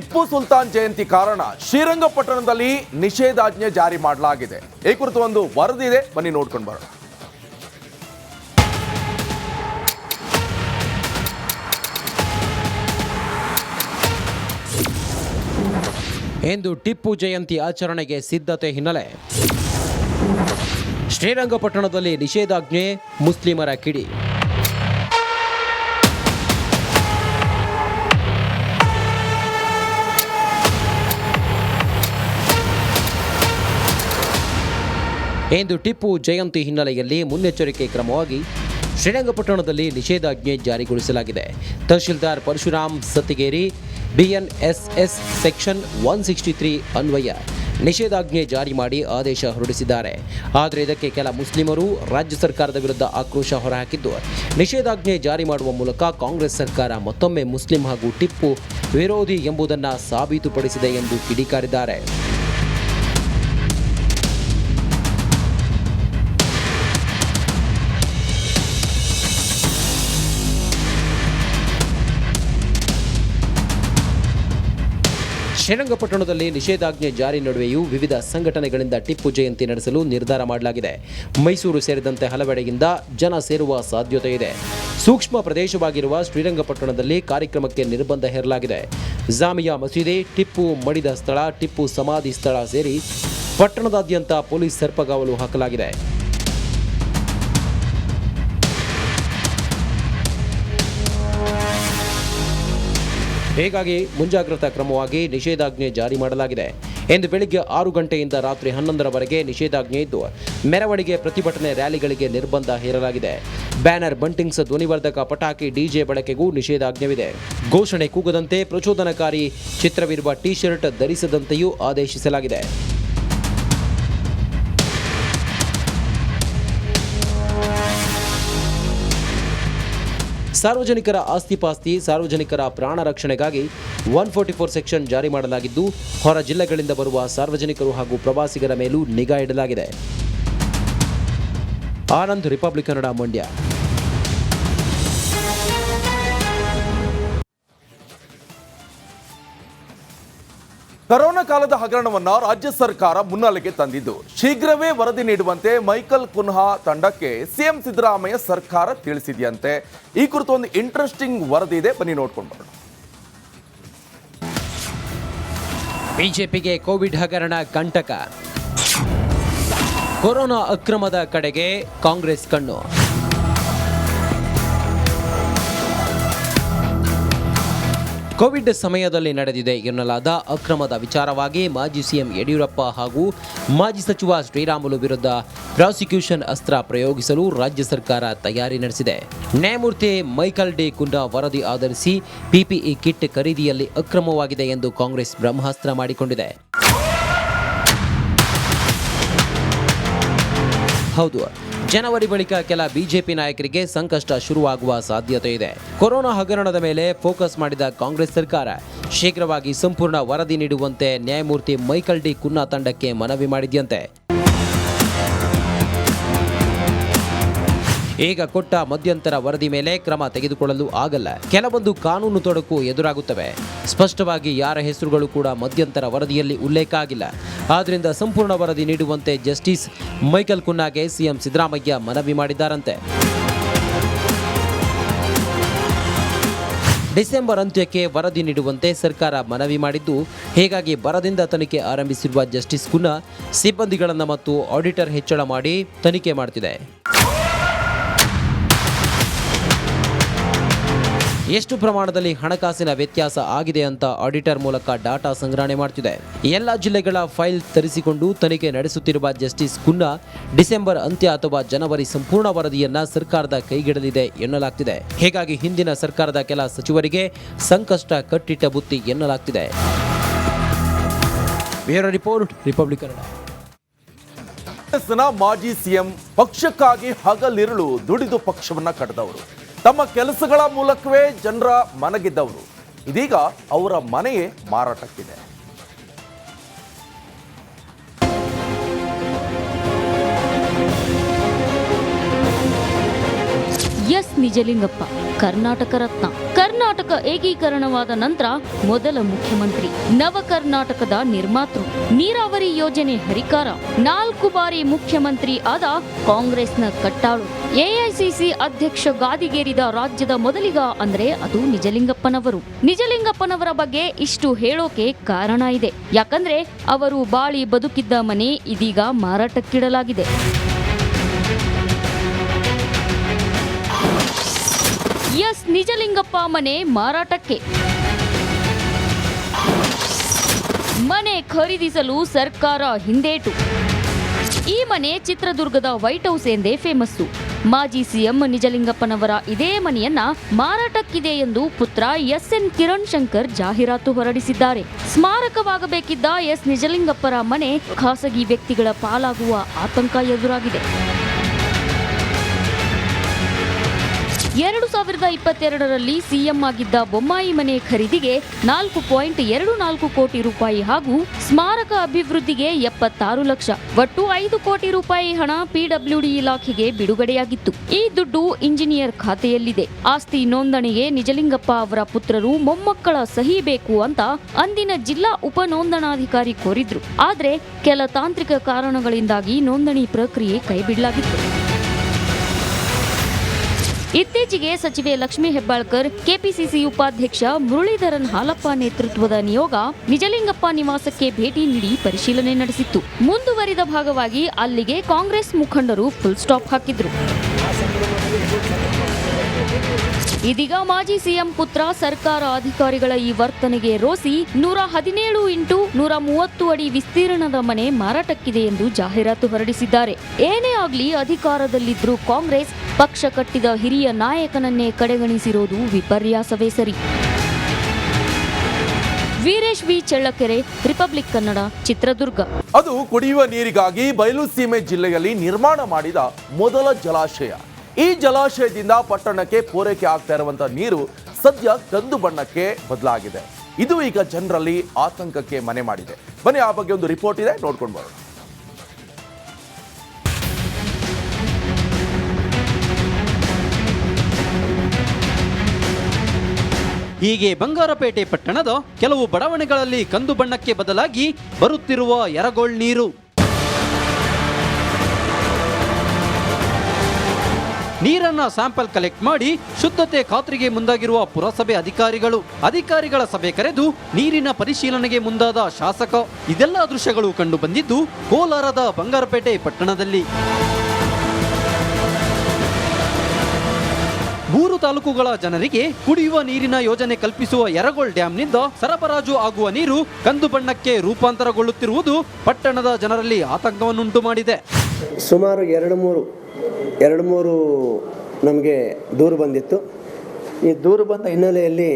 ಟಿಪ್ಪು ಸುಲ್ತಾನ್ ಜಯಂತಿ ಕಾರಣ ಶ್ರೀರಂಗಪಟ್ಟಣದಲ್ಲಿ ನಿಷೇಧಾಜ್ಞೆ ಜಾರಿ ಮಾಡಲಾಗಿದೆ. ಈ ಕುರಿತು ಒಂದು ವರದಿ ಇದೆ, ಬನ್ನಿ ನೋಡ್ಕೊಂಡು ಬರೋಣ. ಇಂದು ಟಿಪ್ಪು ಜಯಂತಿ ಆಚರಣೆಗೆ ಸಿದ್ಧತೆ ಹಿನ್ನೆಲೆ ಶ್ರೀರಂಗಪಟ್ಟಣದಲ್ಲಿ ನಿಷೇಧಾಜ್ಞೆ, ಮುಸ್ಲಿಮರ ಕಿಡಿ. ಇಂದು ಟಿಪ್ಪು ಜಯಂತಿ ಹಿನ್ನೆಲೆಯಲ್ಲಿ ಮುನ್ನೆಚ್ಚರಿಕೆ ಕ್ರಮವಾಗಿ ಶ್ರೀರಂಗಪಟ್ಟಣದಲ್ಲಿ ನಿಷೇಧಾಜ್ಞೆ ಜಾರಿಗೊಳಿಸಲಾಗಿದೆ. ತಹಶೀಲ್ದಾರ್ ಪರಶುರಾಮ್ ಸತ್ತಿಗೇರಿ BNSS ಸೆಕ್ಷನ್ 163 ಅನ್ವಯ ನಿಷೇಧಾಜ್ಞೆ ಜಾರಿ ಮಾಡಿ ಆದೇಶ ಹೊರಡಿಸಿದ್ದಾರೆ. ಆದರೆ ಇದಕ್ಕೆ ಕೆಲ ಮುಸ್ಲಿಮರು ರಾಜ್ಯ ಸರ್ಕಾರದ ವಿರುದ್ಧ ಆಕ್ರೋಶ ಹೊರಹಾಕಿದ್ದು, ನಿಷೇಧಾಜ್ಞೆ ಜಾರಿ ಮಾಡುವ ಮೂಲಕ ಕಾಂಗ್ರೆಸ್ ಸರ್ಕಾರ ಮತ್ತೊಮ್ಮೆ ಮುಸ್ಲಿಂ ಹಾಗೂ ಟಿಪ್ಪು ವಿರೋಧಿ ಎಂಬುದನ್ನು ಸಾಬೀತುಪಡಿಸಿದೆ ಎಂದು ಕಿಡಿಕಾರಿದ್ದಾರೆ. ಶ್ರೀರಂಗಪಟ್ಟಣದಲ್ಲಿ ನಿಷೇಧಾಜ್ಞೆ ಜಾರಿ ನಡುವೆಯೂ ವಿವಿಧ ಸಂಘಟನೆಗಳಿಂದ ಟಿಪ್ಪು ಜಯಂತಿ ನಡೆಸಲು ನಿರ್ಧಾರ ಮಾಡಲಾಗಿದೆ. ಮೈಸೂರು ಸೇರಿದಂತೆ ಹಲವೆಡೆಯಿಂದ ಜನ ಸೇರುವ ಸಾಧ್ಯತೆ ಇದೆ. ಸೂಕ್ಷ್ಮ ಪ್ರದೇಶವಾಗಿರುವ ಶ್ರೀರಂಗಪಟ್ಟಣದಲ್ಲಿ ಕಾರ್ಯಕ್ರಮಕ್ಕೆ ನಿರ್ಬಂಧ ಹೇರಲಾಗಿದೆ. ಜಾಮಿಯಾ ಮಸೀದಿ, ಟಿಪ್ಪು ಮಡಿದ ಸ್ಥಳ, ಟಿಪ್ಪು ಸಮಾಧಿ ಸ್ಥಳ ಸೇರಿ ಪಟ್ಟಣದಾದ್ಯಂತ ಪೊಲೀಸ್ ಸರ್ಪಗಾವಲು ಹಾಕಲಾಗಿದೆ. ಹೀಗಾಗಿ ಮುಂಜಾಗ್ರತಾ ಕ್ರಮವಾಗಿ ನಿಷೇಧಾಜ್ಞೆ ಜಾರಿ ಮಾಡಲಾಗಿದೆ. ಇಂದು ಬೆಳಿಗ್ಗೆ 6 ಗಂಟೆಯಿಂದ ರಾತ್ರಿ 11ರವರೆಗೆ ನಿಷೇಧಾಜ್ಞೆ ಇದ್ದು, ಮೆರವಣಿಗೆ, ಪ್ರತಿಭಟನೆ, ರ್ಯಾಲಿಗಳಿಗೆ ನಿರ್ಬಂಧ ಹೇರಲಾಗಿದೆ. ಬ್ಯಾನರ್, ಬಂಟಿಂಗ್ಸ್, ಧ್ವನಿವರ್ಧಕ, ಪಟಾಕಿ, ಡಿಜೆ ಬಳಕೆಗೂ ನಿಷೇಧಾಜ್ಞೆವಿದೆ. ಘೋಷಣೆ ಕೂಗದಂತೆ, ಪ್ರಚೋದನಕಾರಿ ಚಿತ್ರವಿರುವ ಟಿ ಶರ್ಟ್ ಧರಿಸದಂತೆಯೂ ಆದೇಶಿಸಲಾಗಿದೆ. ಸಾರ್ವಜನಿಕರ ಆಸ್ತಿಪಾಸ್ತಿ, ಸಾರ್ವಜನಿಕರ ಪ್ರಾಣ ರಕ್ಷಣೆಗಾಗಿ 144 ಸೆಕ್ಷನ್ ಜಾರಿ ಮಾಡಲಾಗಿದ್ದು, ಹೊರ ಜಿಲ್ಲೆಗಳಿಂದ ಬರುವ ಸಾರ್ವಜನಿಕರು ಹಾಗೂ ಪ್ರವಾಸಿಗರ ಮೇಲೂ ನಿಗಾ ಇಡಲಾಗಿದೆ. ಆನಂದ್, ರಿಪಬ್ಲಿಕ್ ಕನ್ನಡ, ಮಂಡ್ಯ. ಕೊರೋನಾ ಕಾಲದ ಹಗರಣವನ್ನ ರಾಜ್ಯ ಸರ್ಕಾರ ಮುನ್ನೆಲೆಗೆ ತಂದಿದ್ದು, ಶೀಘ್ರವೇ ವರದಿ ನೀಡುವಂತೆ ಮೈಕಲ್ ಕುನ್ಹಾ ತಂಡಕ್ಕೆ ಸಿಎಂ ಸಿದ್ದರಾಮಯ್ಯ ಸರ್ಕಾರ ತಿಳಿಸಿದೆಯಂತೆ. ಈ ಕುರಿತು ಒಂದು ಇಂಟ್ರೆಸ್ಟಿಂಗ್ ವರದಿ ಇದೆ, ಬನ್ನಿ ನೋಡ್ಕೊಂಡು ಬರೋಣ. ಬಿಜೆಪಿಗೆ ಕೋವಿಡ್ ಹಗರಣ ಕಂಟಕ, ಕೊರೋನಾ ಅಕ್ರಮದ ಕಡೆಗೆ ಕಾಂಗ್ರೆಸ್ ಕಣ್ಣು. ಕೋವಿಡ್ ಸಮಯದಲ್ಲಿ ನಡೆದಿದೆ ಎನ್ನಲಾದ ಅಕ್ರಮದ ವಿಚಾರವಾಗಿ ಮಾಜಿ ಸಿಎಂ ಯಡಿಯೂರಪ್ಪ ಹಾಗೂ ಮಾಜಿ ಸಚಿವ ಶ್ರೀರಾಮುಲು ವಿರುದ್ಧ ಪ್ರಾಸಿಕ್ಯೂಷನ್ ಅಸ್ತ್ರ ಪ್ರಯೋಗಿಸಲು ರಾಜ್ಯ ಸರ್ಕಾರ ತಯಾರಿ ನಡೆಸಿದೆ. ನ್ಯಾಯಮೂರ್ತಿ ಮೈಕಲ್ ಡಿ ಕುನ್ನಾ ವರದಿ ಆಧರಿಸಿ PPE ಕಿಟ್ ಖರೀದಿಯಲ್ಲಿ ಅಕ್ರಮವಾಗಿದೆ ಎಂದು ಕಾಂಗ್ರೆಸ್ ಬ್ರಹ್ಮಾಸ್ತ್ರ ಮಾಡಿಕೊಂಡಿದೆ. ಹೌದು, ಜನವರಿ ಬಳಿಕ ಕೆಲ ಬಿಜೆಪಿ ನಾಯಕರಿಗೆ ಸಂಕಷ್ಟ ಶುರುವಾಗುವ ಸಾಧ್ಯತೆ ಇದೆ. ಕೊರೋನಾ ಹಗರಣದ ಮೇಲೆ ಫೋಕಸ್ ಮಾಡಿದ ಕಾಂಗ್ರೆಸ್ ಸರ್ಕಾರ ಶೀಘ್ರವಾಗಿ ಸಂಪೂರ್ಣ ವರದಿ ನೀಡುವಂತೆ ನ್ಯಾಯಮೂರ್ತಿ ಮೈಕಲ್ ಡಿ ಕುನ್ನಾ ತಂಡಕ್ಕೆ ಮನವಿ ಮಾಡಿದೆಯಂತೆ. ಈಗ ಕೊಟ್ಟ ಮಧ್ಯಂತರ ವರದಿ ಮೇಲೆ ಕ್ರಮ ತೆಗೆದುಕೊಳ್ಳಲು ಆಗಲ್ಲ. ಕೆಲವೊಂದು ಕಾನೂನು ತೊಡಕು ಎದುರಾಗುತ್ತವೆ. ಸ್ಪಷ್ಟವಾಗಿ ಯಾರ ಹೆಸರುಗಳು ಕೂಡ ಮಧ್ಯಂತರ ವರದಿಯಲ್ಲಿ ಉಲ್ಲೇಖ ಆಗಿಲ್ಲ. ಆದ್ದರಿಂದ ಸಂಪೂರ್ಣ ವರದಿ ನೀಡುವಂತೆ ಜಸ್ಟಿಸ್ ಮೈಕಲ್ ಕುನ್ನಾಗೆ ಸಿಎಂ ಸಿದ್ದರಾಮಯ್ಯ ಮನವಿ ಮಾಡಿದ್ದಾರಂತೆ. ಡಿಸೆಂಬರ್ ಅಂತ್ಯಕ್ಕೆ ವರದಿ ನೀಡುವಂತೆ ಸರ್ಕಾರ ಮನವಿ ಮಾಡಿದ್ದು, ಹೀಗಾಗಿ ಬರದಿಂದ ತನಿಖೆ ಆರಂಭಿಸಿರುವ ಜಸ್ಟಿಸ್ ಕುನ್ನಾ ಸಿಬ್ಬಂದಿಗಳನ್ನು ಮತ್ತು ಆಡಿಟರ್ ಹೆಚ್ಚಳ ಮಾಡಿ ತನಿಖೆ ಮಾಡುತ್ತಿದೆ. ಎಷ್ಟು ಪ್ರಮಾಣದಲ್ಲಿ ಹಣಕಾಸಿನ ವ್ಯತ್ಯಾಸ ಆಗಿದೆ ಅಂತ ಆಡಿಟರ್ ಮೂಲಕ ಡಾಟಾ ಸಂಗ್ರಹಣೆ ಮಾಡುತ್ತಿದೆ. ಎಲ್ಲ ಜಿಲ್ಲೆಗಳ ಫೈಲ್ ತರಿಸಿಕೊಂಡು ತನಿಖೆ ನಡೆಸುತ್ತಿರುವ ಜಸ್ಟಿಸ್ ಕುನ್ನಾ ಡಿಸೆಂಬರ್ ಅಂತ್ಯ ಅಥವಾ ಜನವರಿ ಸಂಪೂರ್ಣ ವರದಿಯನ್ನ ಸರ್ಕಾರದ ಕೈಗಿಡಲಿದೆ ಎನ್ನಲಾಗ್ತಿದೆ. ಹೀಗಾಗಿ ಹಿಂದಿನ ಸರ್ಕಾರದ ಕೆಲ ಸಚಿವರಿಗೆ ಸಂಕಷ್ಟ ಕಟ್ಟಿಟ್ಟ ಬುತ್ತಿ ಎನ್ನಲಾಗ್ತಿದೆ. Bureau report, republic Kannada. ಮಾಜಿ ಸಿಎಂ ಪಕ್ಷಕ್ಕಾಗಿ ಹಗಲಿರುಳು ದುಡಿದು ಪಕ್ಷವನ್ನ ಕಟ್ಟಿದವರು, ತಮ್ಮ ಕೆಲಸಗಳ ಮೂಲಕವೇ ಜನರ ಮನಗೆದ್ದವರು. ಇದೀಗ ಅವರ ಮನೆಯೇ ಮಾರಾಟಕ್ಕಿದೆ. ಎಸ್ ನಿಜಲಿಂಗಪ್ಪ, ಕರ್ನಾಟಕ ರತ್ನ. ಕರ್ನಾಟಕ ಏಕೀಕರಣವಾದ ನಂತರ ಮೊದಲ ಮುಖ್ಯಮಂತ್ರಿ, ನವ ಕರ್ನಾಟಕದ ನಿರ್ಮಾತೃ, ನೀರಾವರಿ ಯೋಜನೆ ಹರಿಕಾರ, 4 ಬಾರಿ ಮುಖ್ಯಮಂತ್ರಿ ಆದ ಕಾಂಗ್ರೆಸ್ನ ಕಟ್ಟಾಳು, ಎಐಸಿಸಿ ಅಧ್ಯಕ್ಷ ಗಾದಿಗೇರಿದ ರಾಜ್ಯದ ಮೊದಲಿಗ ಅಂದ್ರೆ ಅದು ನಿಜಲಿಂಗಪ್ಪನವರು. ನಿಜಲಿಂಗಪ್ಪನವರ ಬಗ್ಗೆ ಇಷ್ಟು ಹೇಳೋಕೆ ಕಾರಣ ಇದೆ. ಯಾಕಂದ್ರೆ ಅವರು ಬಾಳಿ ಬದುಕಿದ್ದ ಮನೆ ಇದೀಗ ಮಾರಾಟಕ್ಕಿಡಲಾಗಿದೆ. ಎಸ್, ನಿಜಲಿಂಗಪ್ಪ ಮನೆ ಮಾರಾಟಕ್ಕೆ. ಮನೆ ಖರೀದಿಸಲು ಸರ್ಕಾರ ಹಿಂದೇಟು. ಈ ಮನೆ ಚಿತ್ರದುರ್ಗದ ವೈಟ್ ಹೌಸ್ ಎಂದೇ ಫೇಮಸ್ಸು. ಮಾಜಿ ಸಿಎಂ ನಿಜಲಿಂಗಪ್ಪನವರ ಇದೇ ಮನೆಯನ್ನ ಮಾರಾಟಕ್ಕಿದೆ ಎಂದು ಪುತ್ರ ಎಸ್ಎನ್ ಕಿರಣ್ ಶಂಕರ್ ಜಾಹೀರಾತು ಹೊರಡಿಸಿದ್ದಾರೆ. ಸ್ಮಾರಕವಾಗಬೇಕಿದ್ದ ಎಸ್ ನಿಜಲಿಂಗಪ್ಪರ ಮನೆ ಖಾಸಗಿ ವ್ಯಕ್ತಿಗಳ ಪಾಲಾಗುವ ಆತಂಕ ಎದುರಾಗಿದೆ. 2022ರಲ್ಲಿ ಸಿಎಂ ಆಗಿದ್ದ ಬೊಮ್ಮಾಯಿ ಮನೆ ಖರೀದಿಗೆ 4.24 ಕೋಟಿ ರೂಪಾಯಿ ಹಾಗೂ ಸ್ಮಾರಕ ಅಭಿವೃದ್ಧಿಗೆ 76 ಲಕ್ಷ, ಒಟ್ಟು 5 ಕೋಟಿ ರೂಪಾಯಿ ಹಣ ಪಿಡಬ್ಲ್ಯೂಡಿ ಇಲಾಖೆಗೆ ಬಿಡುಗಡೆಯಾಗಿತ್ತು. ಈ ದುಡ್ಡು ಇಂಜಿನಿಯರ್ ಖಾತೆಯಲ್ಲಿದೆ. ಆಸ್ತಿ ನೋಂದಣಿಗೆ ನಿಜಲಿಂಗಪ್ಪ ಅವರ ಪುತ್ರರು ಮೊಮ್ಮಕ್ಕಳ ಸಹಿ ಬೇಕು ಅಂತ ಅಂದಿನ ಜಿಲ್ಲಾ ಉಪ ನೋಂದಣಾಧಿಕಾರಿ ಕೋರಿದ್ರು. ಆದ್ರೆ ಕೆಲ ತಾಂತ್ರಿಕ ಕಾರಣಗಳಿಂದಾಗಿ ನೋಂದಣಿ ಪ್ರಕ್ರಿಯೆ ಕೈಬಿಡಲಾಗಿತ್ತು. ಇತ್ತೀಚೆಗೆ ಸಚಿವೆ ಲಕ್ಷ್ಮೀ ಹೆಬ್ಬಾಳ್ಕರ್, ಕೆಪಿಸಿಸಿ ಉಪಾಧ್ಯಕ್ಷ ಮುರಳೀಧರನ್ ಹಾಲಪ್ಪ ನೇತೃತ್ವದ ನಿಯೋಗ ನಿಜಲಿಂಗಪ್ಪ ನಿವಾಸಕ್ಕೆ ಭೇಟಿ ನೀಡಿ ಪರಿಶೀಲನೆ ನಡೆಸಿತ್ತು. ಮುಂದುವರಿದ ಭಾಗವಾಗಿ ಅಲ್ಲಿಗೆ ಕಾಂಗ್ರೆಸ್ ಮುಖಂಡರು ಫುಲ್ ಸ್ಟಾಪ್ ಹಾಕಿದ್ರು. ಇದೀಗ ಮಾಜಿ ಸಿಎಂ ಪುತ್ರ ಸರ್ಕಾರ ಅಧಿಕಾರಿಗಳ ಈ ವರ್ತನೆಗೆ ರೋಸಿ 117x130 ಅಡಿ ವಿಸ್ತೀರ್ಣದ ಮನೆ ಮಾರಾಟಕ್ಕಿದೆ ಎಂದು ಜಾಹೀರಾತು ಹೊರಡಿಸಿದ್ದಾರೆ. ಏನೇ ಆಗ್ಲಿ, ಅಧಿಕಾರದಲ್ಲಿದ್ರೂ ಕಾಂಗ್ರೆಸ್ ಪಕ್ಷ ಕಟ್ಟಿದ ಹಿರಿಯ ನಾಯಕನನ್ನೇ ಕಡೆಗಣಿಸಿರೋದು ವಿಪರ್ಯಾಸವೇ ಸರಿ. Veeresh V Challakere, Republic Kannada, Chitradurga. ಅದು ಕುಡಿಯುವ ನೀರಿಗಾಗಿ ಬಯಲುಸೀಮೆ ಜಿಲ್ಲೆಯಲ್ಲಿ ನಿರ್ಮಾಣ ಮಾಡಿದ ಮೊದಲ ಜಲಾಶಯ. ಈ ಜಲಾಶಯದಿಂದ ಪಟ್ಟಣಕ್ಕೆ ಪೂರೈಕೆ ಆಗ್ತಾ ಇರುವಂತಹ ನೀರು ಸದ್ಯ ಕಂದು ಬಣ್ಣಕ್ಕೆ ಬದಲಾಗಿದೆ. ಇದು ಈಗ ಜನರಲ್ಲಿ ಆತಂಕಕ್ಕೆ ಮನೆ ಮಾಡಿದೆ. ಬನ್ನಿ, ಆ ಬಗ್ಗೆ ಒಂದು ರಿಪೋರ್ಟ್ ಇದೆ, ನೋಡ್ಕೊಂಡು ಬರೋಣ. ಹೀಗೆ ಬಂಗಾರಪೇಟೆ ಪಟ್ಟಣದ ಕೆಲವು ಬಡಾವಣೆಗಳಲ್ಲಿ ಕಂದು ಬಣ್ಣಕ್ಕೆ ಬದಲಾಗಿ ಬರುತ್ತಿರುವ ಯರಗೋಳ್ ನೀರು. ನೀರನ್ನ ಸ್ಯಾಂಪಲ್ ಕಲೆಕ್ಟ್ ಮಾಡಿ ಶುದ್ಧತೆ ಖಾತ್ರಿಗೆ ಮುಂದಾಗಿರುವ ಪುರಸಭೆ ಅಧಿಕಾರಿಗಳ ಸಭೆ ಕರೆದು ನೀರಿನ ಪರಿಶೀಲನೆಗೆ ಮುಂದಾದ ಶಾಸಕ. ಇದೆಲ್ಲ ದೃಶ್ಯಗಳು ಕಂಡು ಬಂದಿದ್ದು ಕೋಲಾರದ ಬಂಗಾರಪೇಟೆ ಪಟ್ಟಣದಲ್ಲಿ. 3 ತಾಲೂಕುಗಳ ಜನರಿಗೆ ಕುಡಿಯುವ ನೀರಿನ ಯೋಜನೆ ಕಲ್ಪಿಸುವ ಯರಗೋಳ್ ಡ್ಯಾಂನಿಂದ ಸರಬರಾಜು ಆಗುವ ನೀರು ಕಂದು ಬಣ್ಣಕ್ಕೆ ರೂಪಾಂತರಗೊಳ್ಳುತ್ತಿರುವುದು ಪಟ್ಟಣದ ಜನರಲ್ಲಿ ಆತಂಕವನ್ನುಂಟು ಮಾಡಿದೆ. ಸುಮಾರು 2-3 ನಮಗೆ ದೂರು ಬಂದಿತ್ತು. ಈ ದೂರು ಬಂದ ಹಿನ್ನೆಲೆಯಲ್ಲಿ